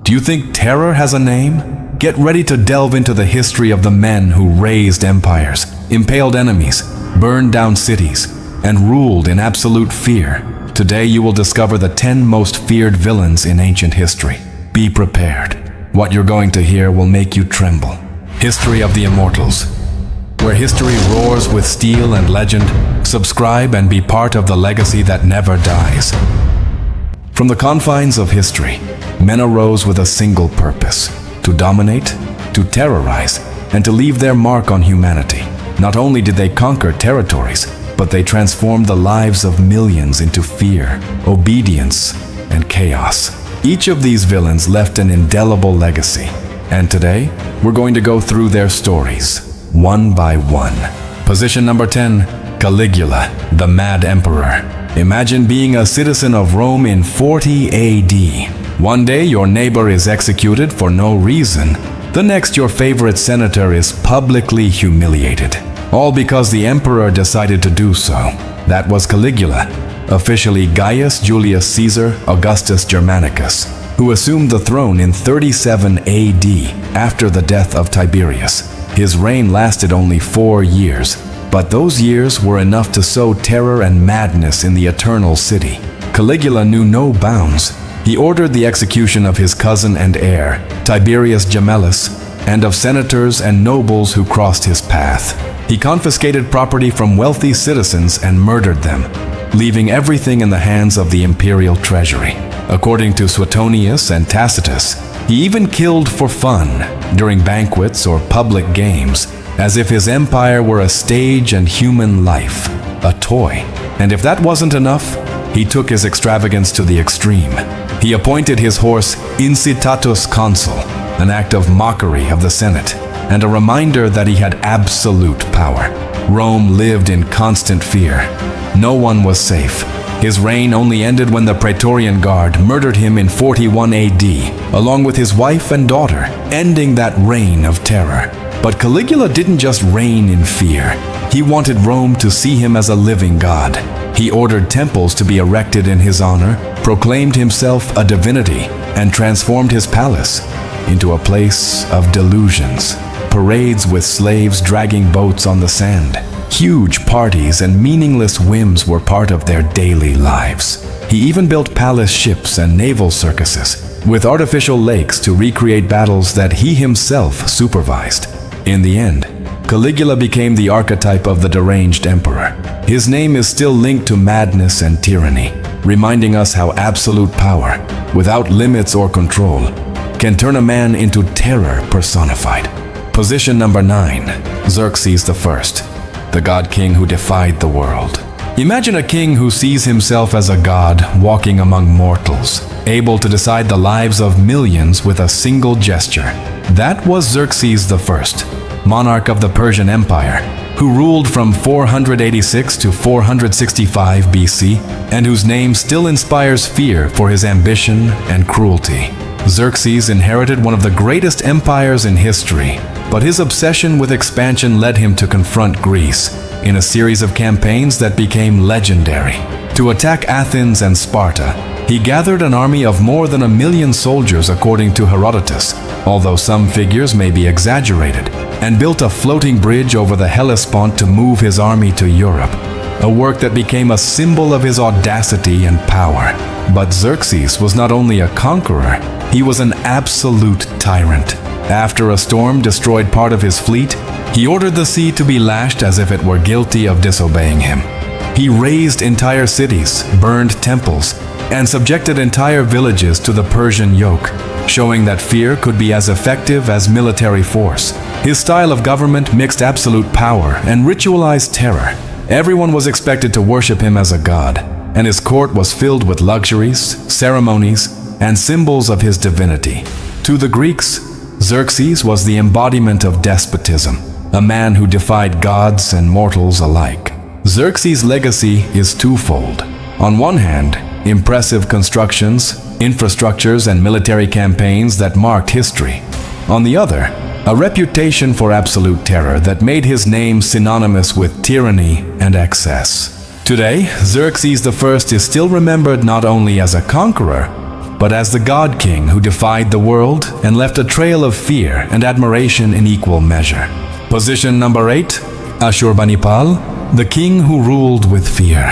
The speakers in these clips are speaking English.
Do you think terror has a name? Get ready to delve into the history of the men who raised empires, impaled enemies, burned down cities, and ruled in absolute fear. Today you will discover the 10 most feared villains in ancient history. Be prepared. What you're going to hear will make you tremble. History of the Immortals. Where history roars with steel and legend, subscribe and be part of the legacy that never dies. From the confines of history, men arose with a single purpose: to dominate, to terrorize, and to leave their mark on humanity. Not only did they conquer territories, but they transformed the lives of millions into fear, obedience, and chaos. Each of these villains left an indelible legacy, and today, we're going to go through their stories, one by one. Position number 10, Caligula, the Mad Emperor. Imagine being a citizen of Rome in 40 AD. One day your neighbor is executed for no reason. The next your favorite senator is publicly humiliated. All because the emperor decided to do so. That was Caligula, officially Gaius Julius Caesar Augustus Germanicus, who assumed the throne in 37 AD after the death of Tiberius. His reign lasted only 4 years, but those years were enough to sow terror and madness in the eternal city. Caligula knew no bounds. He ordered the execution of his cousin and heir, Tiberius Gemellus, and of senators and nobles who crossed his path. He confiscated property from wealthy citizens and murdered them, leaving everything in the hands of the imperial treasury. According to Suetonius and Tacitus, he even killed for fun during banquets or public games, as if his empire were a stage and human life a toy. And if that wasn't enough, he took his extravagance to the extreme. He appointed his horse Incitatus Consul, an act of mockery of the Senate, and a reminder that he had absolute power. Rome lived in constant fear. No one was safe. His reign only ended when the Praetorian Guard murdered him in 41 AD, along with his wife and daughter, ending that reign of terror. But Caligula didn't just reign in fear. He wanted Rome to see him as a living god. He ordered temples to be erected in his honor, proclaimed himself a divinity, and transformed his palace into a place of delusions. Parades with slaves dragging boats on the sand. Huge parties and meaningless whims were part of their daily lives. He even built palace ships and naval circuses, with artificial lakes to recreate battles that he himself supervised. In the end, Caligula became the archetype of the deranged emperor. His name is still linked to madness and tyranny, reminding us how absolute power, without limits or control, can turn a man into terror personified. Position number 9, Xerxes I, the god-king who defied the world. Imagine a king who sees himself as a god walking among mortals, able to decide the lives of millions with a single gesture. That was Xerxes I, monarch of the Persian Empire, who ruled from 486 to 465 BC, and whose name still inspires fear for his ambition and cruelty. Xerxes inherited one of the greatest empires in history, but his obsession with expansion led him to confront Greece in a series of campaigns that became legendary. To attack Athens and Sparta, he gathered an army of more than 1 million soldiers according to Herodotus, although some figures may be exaggerated, and built a floating bridge over the Hellespont to move his army to Europe, a work that became a symbol of his audacity and power. But Xerxes was not only a conqueror, he was an absolute tyrant. After a storm destroyed part of his fleet, he ordered the sea to be lashed as if it were guilty of disobeying him. He razed entire cities, burned temples, and subjected entire villages to the Persian yoke, showing that fear could be as effective as military force. His style of government mixed absolute power and ritualized terror. Everyone was expected to worship him as a god, and his court was filled with luxuries, ceremonies, and symbols of his divinity. To the Greeks, Xerxes was the embodiment of despotism, a man who defied gods and mortals alike. Xerxes' legacy is twofold. On one hand, impressive constructions, infrastructures, and military campaigns that marked history. On the other, a reputation for absolute terror that made his name synonymous with tyranny and excess. Today, Xerxes I is still remembered not only as a conqueror, but as the God King who defied the world and left a trail of fear and admiration in equal measure. Position number 8, Ashurbanipal, the king who ruled with fear.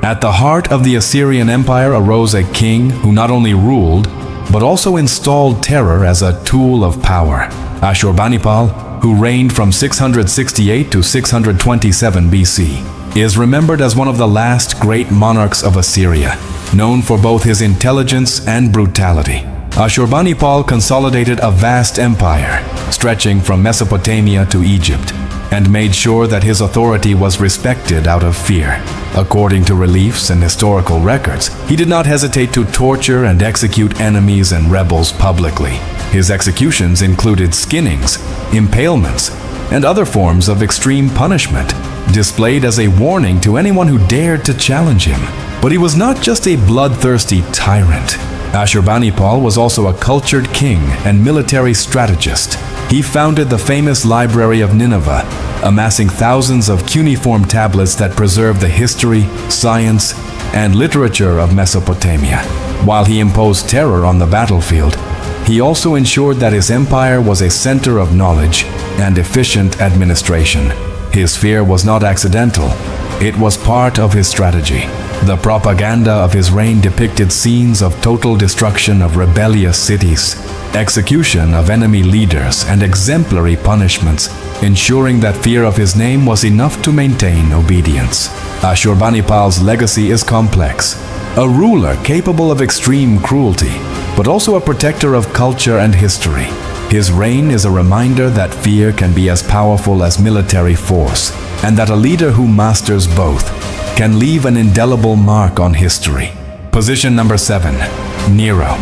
At the heart of the Assyrian Empire arose a king who not only ruled, but also installed terror as a tool of power. Ashurbanipal, who reigned from 668 to 627 BC, is remembered as one of the last great monarchs of Assyria, known for both his intelligence and brutality. Ashurbanipal consolidated a vast empire, stretching from Mesopotamia to Egypt, and made sure that his authority was respected out of fear. According to reliefs and historical records, he did not hesitate to torture and execute enemies and rebels publicly. His executions included skinnings, impalements, and other forms of extreme punishment, displayed as a warning to anyone who dared to challenge him. But he was not just a bloodthirsty tyrant. Ashurbanipal was also a cultured king and military strategist. He founded the famous Library of Nineveh, amassing thousands of cuneiform tablets that preserve the history, science, and literature of Mesopotamia. While he imposed terror on the battlefield, he also ensured that his empire was a center of knowledge and efficient administration. His fear was not accidental. It was part of his strategy. The propaganda of his reign depicted scenes of total destruction of rebellious cities, execution of enemy leaders, and exemplary punishments, ensuring that fear of his name was enough to maintain obedience. Ashurbanipal's legacy is complex. A ruler capable of extreme cruelty, but also a protector of culture and history. His reign is a reminder that fear can be as powerful as military force, and that a leader who masters both can leave an indelible mark on history. Position number 7, Nero,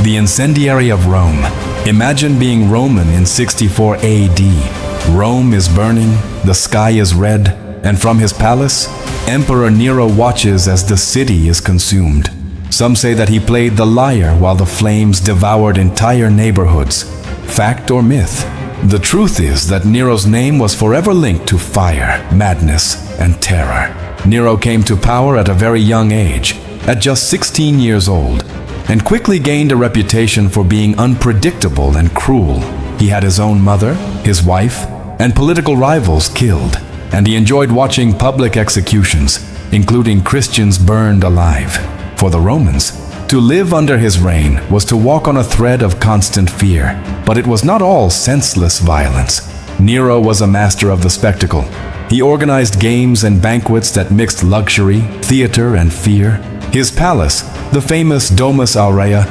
the incendiary of Rome. Imagine being Roman in 64 AD. Rome is burning, the sky is red, and from his palace, Emperor Nero watches as the city is consumed. Some say that he played the lyre while the flames devoured entire neighborhoods. Fact or myth? The truth is that Nero's name was forever linked to fire, madness, and terror. Nero came to power at a very young age, at just 16 years old, and quickly gained a reputation for being unpredictable and cruel. He had his own mother, his wife, and political rivals killed, and he enjoyed watching public executions, including Christians burned alive. For the Romans, to live under his reign was to walk on a thread of constant fear, but it was not all senseless violence. Nero was a master of the spectacle. He organized games and banquets that mixed luxury, theater, and fear. His palace, the famous Domus Aurea,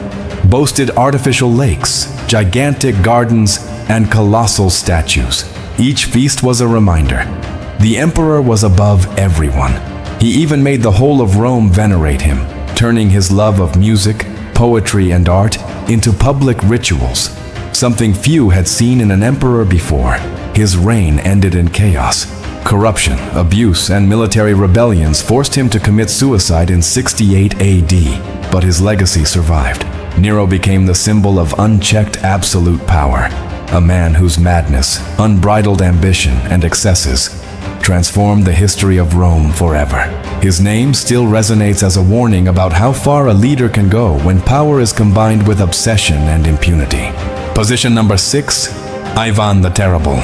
boasted artificial lakes, gigantic gardens, and colossal statues. Each feast was a reminder. The emperor was above everyone. He even made the whole of Rome venerate him, turning his love of music, poetry, and art into public rituals, something few had seen in an emperor before. His reign ended in chaos. Corruption, abuse, and military rebellions forced him to commit suicide in 68 AD, but his legacy survived. Nero became the symbol of unchecked absolute power, a man whose madness, unbridled ambition, and excesses transformed the history of Rome forever. His name still resonates as a warning about how far a leader can go when power is combined with obsession and impunity. Position number 6, Ivan the Terrible,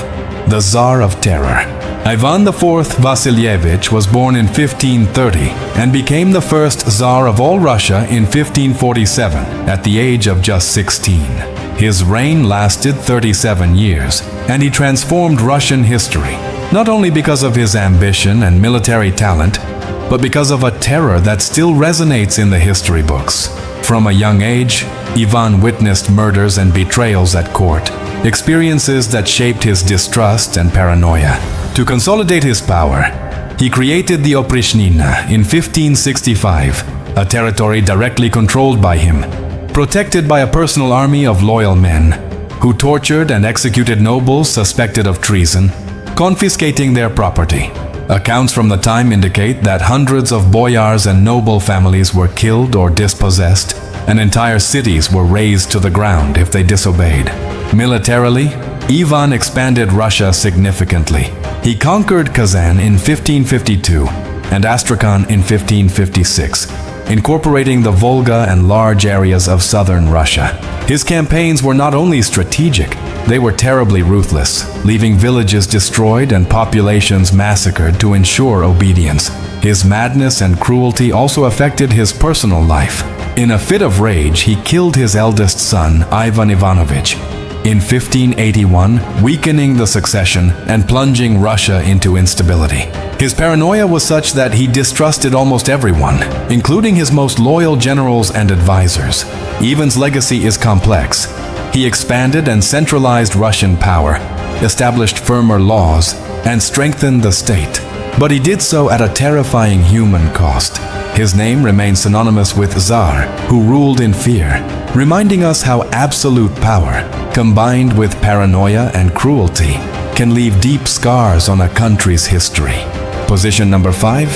the Tsar of Terror. Ivan IV Vasilievich was born in 1530 and became the first Tsar of all Russia in 1547 at the age of just 16. His reign lasted 37 years, and he transformed Russian history, not only because of his ambition and military talent, but because of a terror that still resonates in the history books. From a young age, Ivan witnessed murders and betrayals at court, experiences that shaped his distrust and paranoia. To consolidate his power, he created the Oprichnina in 1565, a territory directly controlled by him, protected by a personal army of loyal men, who tortured and executed nobles suspected of treason, confiscating their property. Accounts from the time indicate that hundreds of boyars and noble families were killed or dispossessed, and entire cities were razed to the ground if they disobeyed. Militarily, Ivan expanded Russia significantly. He conquered Kazan in 1552 and Astrakhan in 1556, incorporating the Volga and large areas of southern Russia. His campaigns were not only strategic, they were terribly ruthless, leaving villages destroyed and populations massacred to ensure obedience. His madness and cruelty also affected his personal life. In a fit of rage, he killed his eldest son, Ivan Ivanovich, in 1581, weakening the succession and plunging Russia into instability. His paranoia was such that he distrusted almost everyone, including his most loyal generals and advisors. Ivan's legacy is complex. He expanded and centralized Russian power, established firmer laws, and strengthened the state. But he did so at a terrifying human cost. His name remains synonymous with Tsar, who ruled in fear, reminding us how absolute power, combined with paranoia and cruelty, can leave deep scars on a country's history. Position number 5,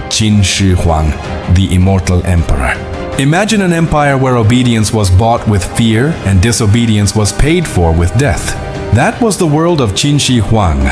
Qin Shi Huang, the immortal emperor. Imagine an empire where obedience was bought with fear and disobedience was paid for with death. That was the world of Qin Shi Huang,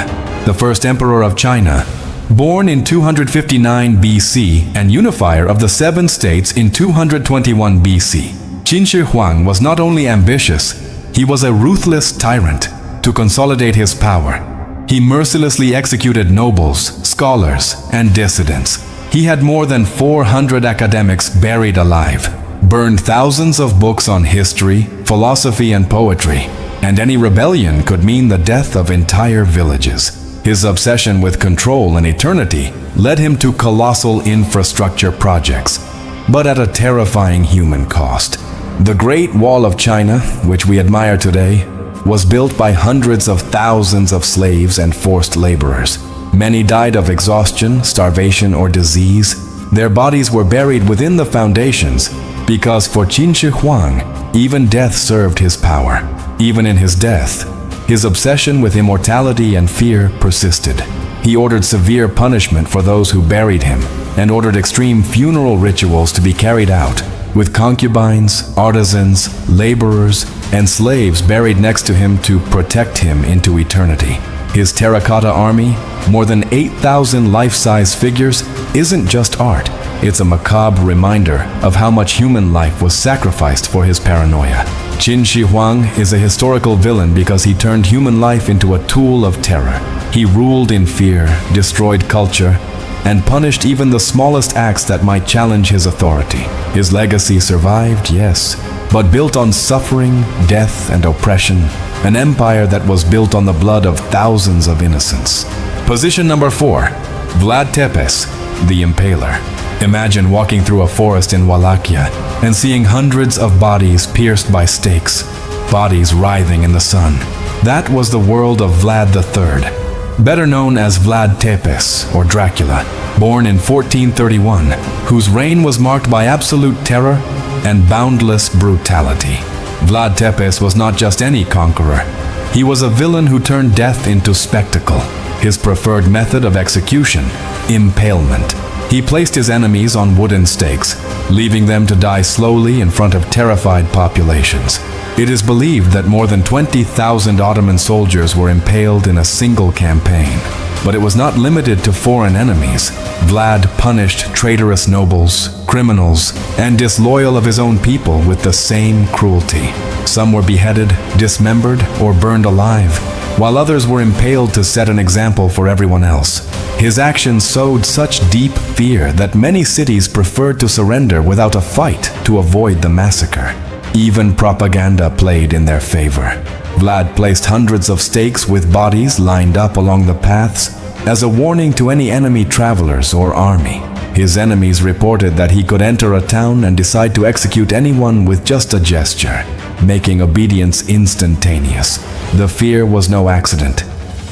the first emperor of China. Born in 259 BC and unifier of the 7 states in 221 BC, Qin Shi Huang was not only ambitious, he was a ruthless tyrant. To consolidate his power, he mercilessly executed nobles, scholars, and dissidents. He had more than 400 academics buried alive, burned thousands of books on history, philosophy, and poetry, and any rebellion could mean the death of entire villages. His obsession with control and eternity led him to colossal infrastructure projects, but at a terrifying human cost. The Great Wall of China, which we admire today, was built by hundreds of thousands of slaves and forced laborers. Many died of exhaustion, starvation, or disease. Their bodies were buried within the foundations because for Qin Shi Huang, even death served his power. Even in his death, his obsession with immortality and fear persisted. He ordered severe punishment for those who buried him and ordered extreme funeral rituals to be carried out, with concubines, artisans, laborers, and slaves buried next to him to protect him into eternity. His terracotta army, more than 8,000 life-size figures, isn't just art. It's a macabre reminder of how much human life was sacrificed for his paranoia. Qin Shi Huang is a historical villain because he turned human life into a tool of terror. He ruled in fear, destroyed culture, and punished even the smallest acts that might challenge his authority. His legacy survived, yes, but built on suffering, death, and oppression, an empire that was built on the blood of thousands of innocents. Position number 4, Vlad Tepes, the Impaler. Imagine walking through a forest in Wallachia and seeing hundreds of bodies pierced by stakes, bodies writhing in the sun. That was the world of Vlad III, better known as Vlad Tepes or Dracula, born in 1431, whose reign was marked by absolute terror and boundless brutality. Vlad Tepes was not just any conqueror. He was a villain who turned death into spectacle. His preferred method of execution, impalement. He placed his enemies on wooden stakes, leaving them to die slowly in front of terrified populations. It is believed that more than 20,000 Ottoman soldiers were impaled in a single campaign. But it was not limited to foreign enemies. Vlad punished traitorous nobles, criminals, and disloyal of his own people with the same cruelty. Some were beheaded, dismembered, or burned alive, while others were impaled to set an example for everyone else. His actions sowed such deep fear that many cities preferred to surrender without a fight to avoid the massacre. Even propaganda played in their favor. Vlad placed hundreds of stakes with bodies lined up along the paths as a warning to any enemy travelers or army. His enemies reported that he could enter a town and decide to execute anyone with just a gesture, making obedience instantaneous. The fear was no accident.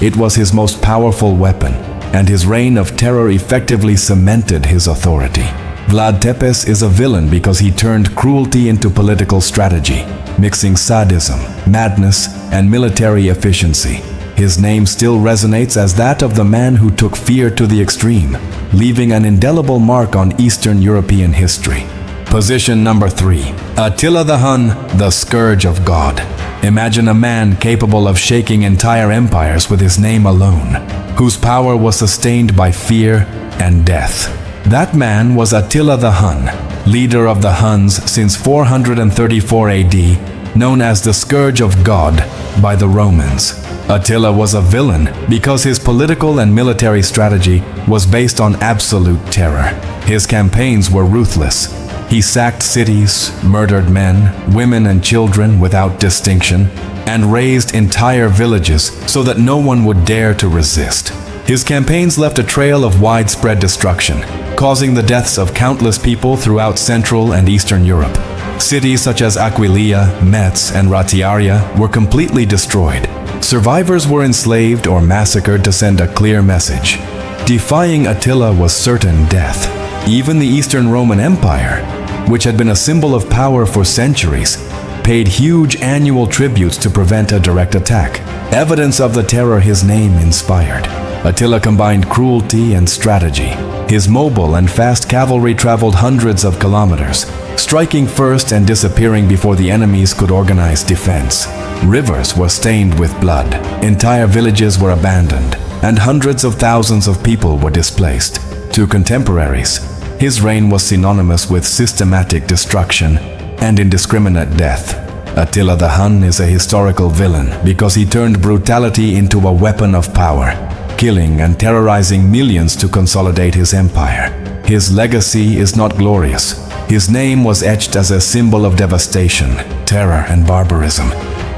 It was his most powerful weapon, and his reign of terror effectively cemented his authority. Vlad Tepes is a villain because he turned cruelty into political strategy, mixing sadism, madness, and military efficiency. His name still resonates as that of the man who took fear to the extreme, leaving an indelible mark on Eastern European history. Position number 3. Attila the Hun, the Scourge of God. Imagine a man capable of shaking entire empires with his name alone, whose power was sustained by fear and death. That man was Attila the Hun, leader of the Huns since 434 AD, known as the Scourge of God by the Romans. Attila was a villain because his political and military strategy was based on absolute terror. His campaigns were ruthless. He sacked cities, murdered men, women, and children without distinction, and razed entire villages so that no one would dare to resist. His campaigns left a trail of widespread destruction, causing the deaths of countless people throughout Central and Eastern Europe. Cities such as Aquileia, Metz, and Ratiaria were completely destroyed. Survivors were enslaved or massacred to send a clear message. Defying Attila was certain death. Even the Eastern Roman Empire, which had been a symbol of power for centuries, paid huge annual tributes to prevent a direct attack, evidence of the terror his name inspired. Attila combined cruelty and strategy. His mobile and fast cavalry traveled hundreds of kilometers, striking first and disappearing before the enemies could organize defense. Rivers were stained with blood, entire villages were abandoned, and hundreds of thousands of people were displaced. To contemporaries, his reign was synonymous with systematic destruction and indiscriminate death. Attila the Hun is a historical villain because he turned brutality into a weapon of power, killing and terrorizing millions to consolidate his empire. His legacy is not glorious. His name was etched as a symbol of devastation, terror, and barbarism,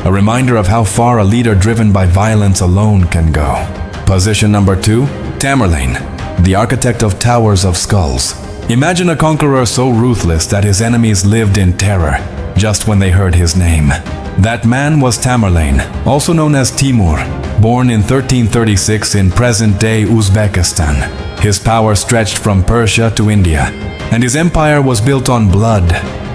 a reminder of how far a leader driven by violence alone can go. Position number 2, Tamerlane, the architect of towers of skulls. Imagine a conqueror so ruthless that his enemies lived in terror just when they heard his name. That man was Tamerlane, also known as Timur, born in 1336 in present-day Uzbekistan. His power stretched from Persia to India, and his empire was built on blood,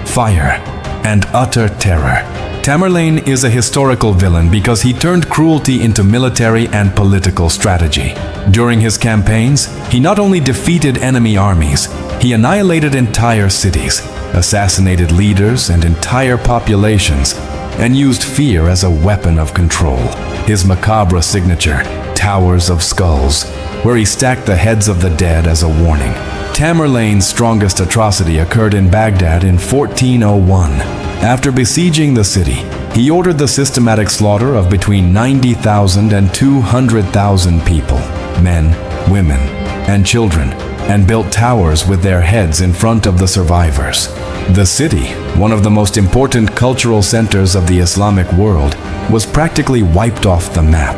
fire, and utter terror. Tamerlane is a historical villain because he turned cruelty into military and political strategy. During his campaigns, he not only defeated enemy armies, he annihilated entire cities, assassinated leaders and entire populations, and used fear as a weapon of control. His macabre signature, Towers of Skulls, where he stacked the heads of the dead as a warning. Tamerlane's strongest atrocity occurred in Baghdad in 1401. After besieging the city, he ordered the systematic slaughter of between 90,000 and 200,000 people, men, women, and children, and built towers with their heads in front of the survivors. The city, one of the most important cultural centers of the Islamic world, was practically wiped off the map.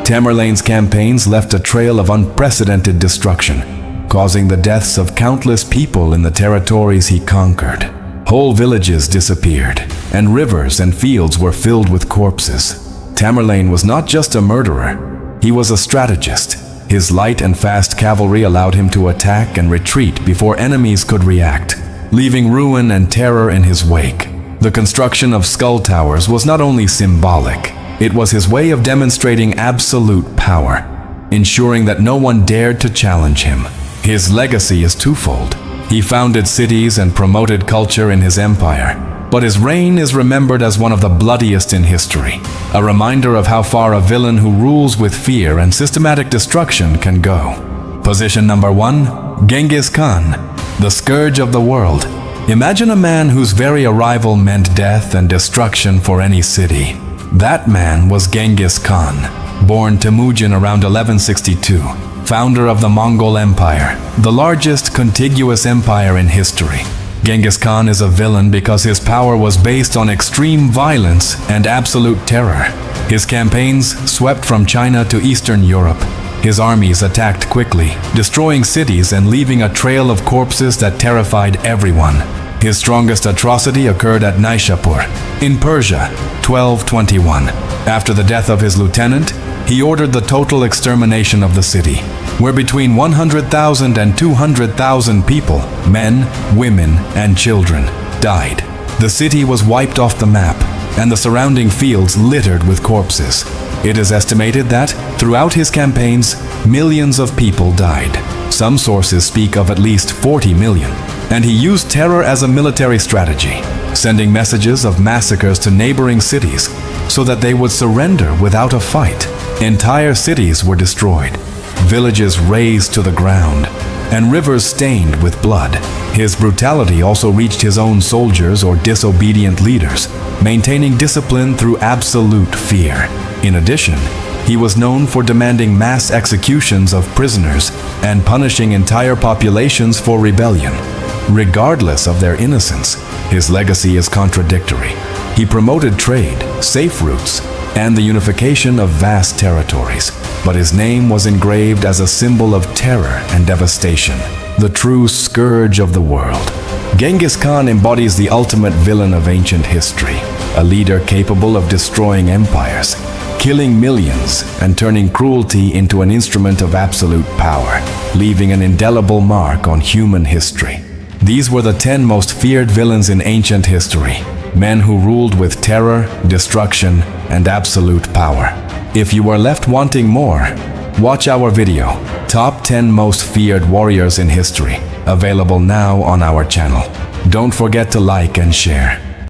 Tamerlane's campaigns left a trail of unprecedented destruction, causing the deaths of countless people in the territories he conquered. Whole villages disappeared, and rivers and fields were filled with corpses. Tamerlane was not just a murderer, he was a strategist. His light and fast cavalry allowed him to attack and retreat before enemies could react, leaving ruin and terror in his wake. The construction of skull towers was not only symbolic, it was his way of demonstrating absolute power, ensuring that no one dared to challenge him. His legacy is twofold. He founded cities and promoted culture in his empire, but his reign is remembered as one of the bloodiest in history, a reminder of how far a villain who rules with fear and systematic destruction can go. Position number 1, Genghis Khan, the scourge of the world. Imagine a man whose very arrival meant death and destruction for any city. That man was Genghis Khan, born Temujin around 1162, founder of the Mongol Empire, the largest contiguous empire in history. Genghis Khan is a villain because his power was based on extreme violence and absolute terror. His campaigns swept from China to Eastern Europe. His armies attacked quickly, destroying cities and leaving a trail of corpses that terrified everyone. His strongest atrocity occurred at Nishapur, in Persia, 1221. After the death of his lieutenant, he ordered the total extermination of the city, where between 100,000 and 200,000 people, men, women, and children, died. The city was wiped off the map, and the surrounding fields littered with corpses. It is estimated that, throughout his campaigns, millions of people died. Some sources speak of at least 40 million. And he used terror as a military strategy, sending messages of massacres to neighboring cities so that they would surrender without a fight. Entire cities were destroyed, villages razed to the ground, and rivers stained with blood. His brutality also reached his own soldiers or disobedient leaders, maintaining discipline through absolute fear. In addition, he was known for demanding mass executions of prisoners and punishing entire populations for rebellion. Regardless of their innocence, his legacy is contradictory. He promoted trade, safe routes, and the unification of vast territories, but his name was engraved as a symbol of terror and devastation, the true scourge of the world. Genghis Khan embodies the ultimate villain of ancient history, a leader capable of destroying empires, killing millions, and turning cruelty into an instrument of absolute power, leaving an indelible mark on human history. These were the 10 most feared villains in ancient history, men who ruled with terror, destruction, and absolute power. If you are left wanting more, watch our video, Top 10 Most Feared Warriors in History, available now on our channel. Don't forget to like and share.